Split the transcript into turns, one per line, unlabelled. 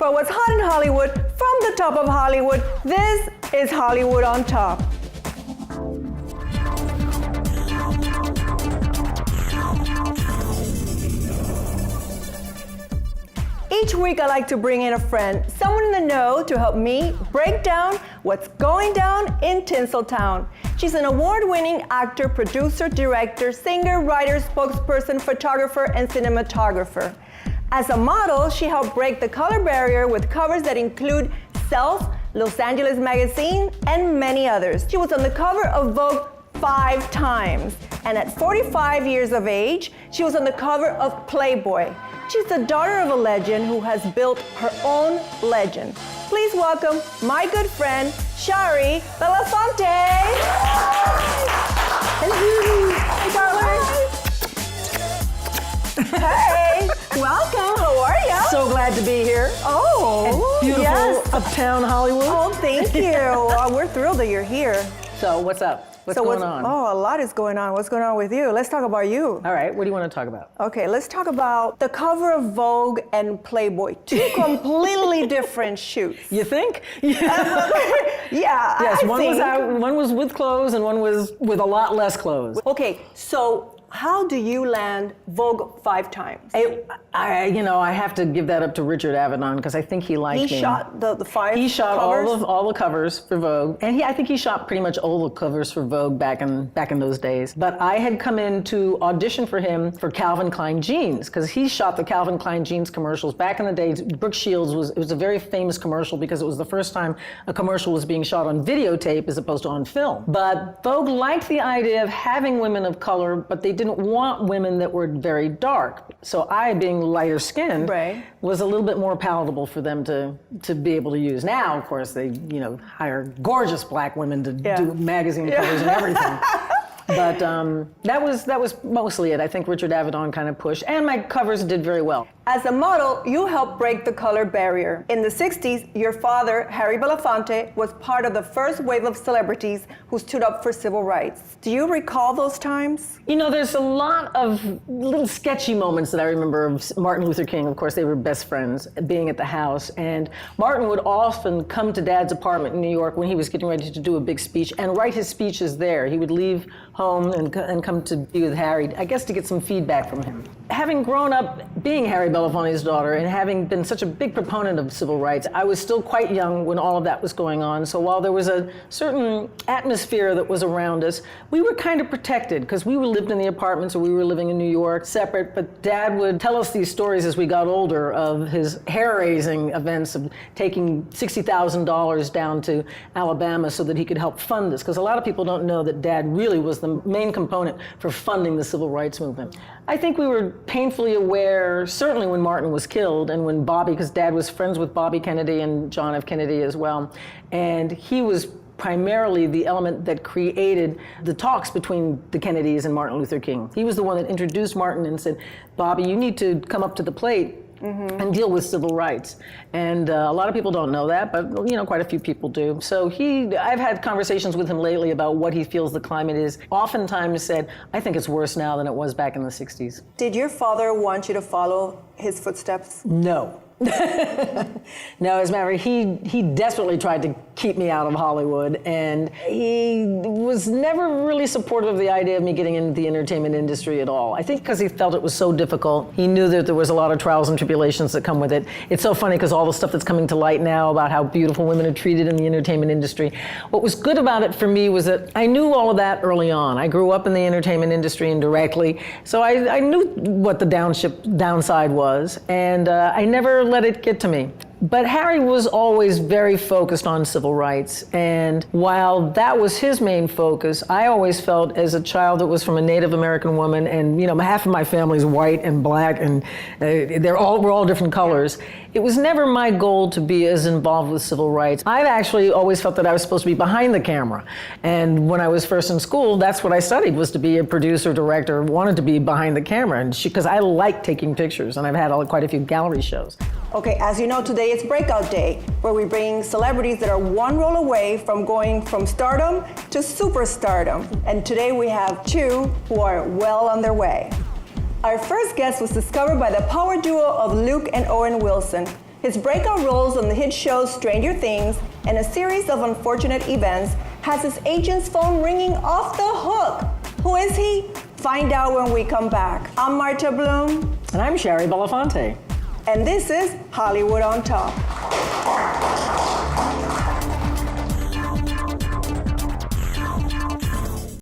for what's hot in Hollywood from the top of Hollywood. This is Hollywood on Top. Each week I like to bring in a friend, someone in the know to help me break down what's going down in Tinseltown. She's an award-winning actor, producer, director, singer, writer, spokesperson, photographer, and cinematographer. As a model, she helped break the color barrier with covers that include Self, Los Angeles Magazine, and many others. She was on the cover of Vogue 5 times, and at 45 years of age, she was on the cover of Playboy. She's the daughter of a legend who has built her own legend. Please welcome my good friend, Shari Belafonte. Hello. Hi, darling. Hey, welcome. How are you?
So glad to be here.
Oh,
and beautiful
yes.
Uptown Hollywood.
Oh, thank you. We're thrilled that you're here.
So what's up? What's going on?
Oh, a lot is going on. What's going on with you? Let's talk about you.
All right, what do you want to talk about?
Okay, let's talk about the cover of Vogue and Playboy. Two completely different shoots.
You think?
Yeah.
Yes,
I think.
one was with clothes and one was with a lot less clothes.
Okay, so how do you land Vogue 5 times?
I have to give that up to Richard Avedon because I think he liked me.
He shot the 5
He shot
covers?
all the covers for Vogue, and I think he shot pretty much all the covers for Vogue back in those days. But I had come in to audition for him for Calvin Klein jeans because he shot the Calvin Klein jeans commercials back in the days. Brooke Shields was a very famous commercial because it was the first time a commercial was being shot on videotape as opposed to on film. But Vogue liked the idea of having women of color, but they didn't want women that were very dark. So I, being lighter skinned, was a little bit more palatable for them to be able to use. Now, of course, they hire gorgeous black women to do magazine covers and everything. But that was mostly it. I think Richard Avedon kind of pushed, and my covers did very well.
As a model, you helped break the color barrier. In the 60s, your father, Harry Belafonte, was part of the first wave of celebrities who stood up for civil rights. Do you recall those times?
There's a lot of little sketchy moments that I remember of Martin Luther King. Of course, they were best friends, being at the house. And Martin would often come to Dad's apartment in New York when he was getting ready to do a big speech and write his speeches there. He would leave home and come to be with Harry, I guess to get some feedback from him. Having grown up being Harry Belafonte's daughter and having been such a big proponent of civil rights, I was still quite young when all of that was going on. So while there was a certain atmosphere that was around us, we were kind of protected because we lived in the apartments or we were living in New York separate, but Dad would tell us these stories as we got older of his hair-raising events of taking $60,000 down to Alabama so that he could help fund this, because a lot of people don't know that Dad really was the main component for funding the civil rights movement. I think we were painfully aware, certainly when Martin was killed and when Bobby, because Dad was friends with Bobby Kennedy and John F. Kennedy as well, and he was primarily the element that created the talks between the Kennedys and Martin Luther King. He was the one that introduced Martin and said, Bobby, you need to come up to the plate and deal with civil rights. And a lot of people don't know that, but quite a few people do. So I've had conversations with him lately about what he feels the climate is. Oftentimes said, I think it's worse now than it was back in the 60s.
Did your father want you to follow his footsteps?
No. No, as a matter of fact, he desperately tried to keep me out of Hollywood, and he was never really supportive of the idea of me getting into the entertainment industry at all. I think because he felt it was so difficult. He knew that there was a lot of trials and tribulations that come with it. It's so funny because all the stuff that's coming to light now about how beautiful women are treated in the entertainment industry. What was good about it for me was that I knew all of that early on. I grew up in the entertainment industry indirectly, so I knew what the downside was, and I never let it get to me. But Harry was always very focused on civil rights, and while that was his main focus, I always felt as a child that was from a Native American woman, and half of my family's white and black, and we're all different colors. It was never my goal to be as involved with civil rights. I've actually always felt that I was supposed to be behind the camera, and when I was first in school, that's what I studied, was to be a producer, director, wanted to be behind the camera, and because I like taking pictures, and I've had quite a few gallery shows.
Okay, as you know, today it's Breakout Day, where we bring celebrities that are one role away from going from stardom to superstardom. And today we have 2 who are well on their way. Our first guest was discovered by the power duo of Luke and Owen Wilson. His breakout roles on the hit shows Stranger Things and a series of unfortunate events has his agent's phone ringing off the hook. Who is he? Find out when we come back. I'm Marta Bloom.
And I'm Shari Belafonte.
And this is Hollywood on Top.